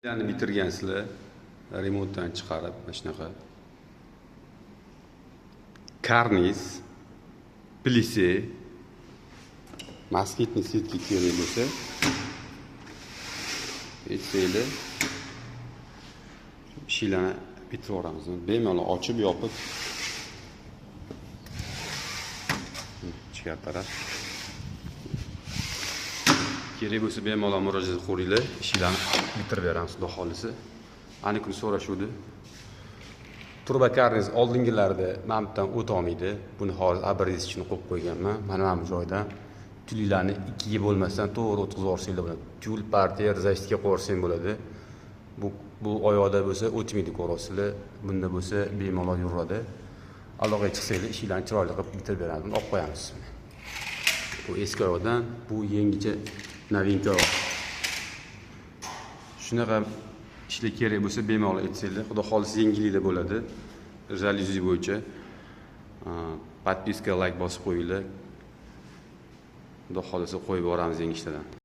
Yani bitirgansizlar, remontdan chiqarib mana shunaqa karniz, plise, moskitniy sitki kerak bo'lsa, aytsanglar ishlarni bitirib yuboramiz. Bemalol ochib yopib ichkari taraf kerak bo'lsa bemalol murojaat qilinglar, ishlarni bitirib beramiz xudo xolisa. Ani kun so'rashuvdi. Turba karniz oldingilarda mana bundan o'tolmaydi. Buni hozir abriz uchun qo'yib qo'yganman. Mana bu joydan tullarni ikkiga bo'lmasdan to'g'ri o'tkazib yuborsanglar bo'ladi. Tul partiya razistka qo'yrsang bo'ladi. Bu oyoqda bo'lsa o'tmaydi, ko'rasizlar. Bunda bo'lsa bemalol yuradi. Aloqaga chiqsanglar ishlarni chiroyli qilib bitirib beramiz. Buni olib qo'yamiz. Bu eski oyoqdan, bu yangicha novinka oyoq. Shunaqa ishlar kerak bo'lsa bemalol aytsanglar, xudo xolisa yengilliklar bo'ladi. Jalyuzi bo'yicha podpiska, like bosib qo'yinglar. Xudo xolisa qo'yib boramiz yangi ishlardan.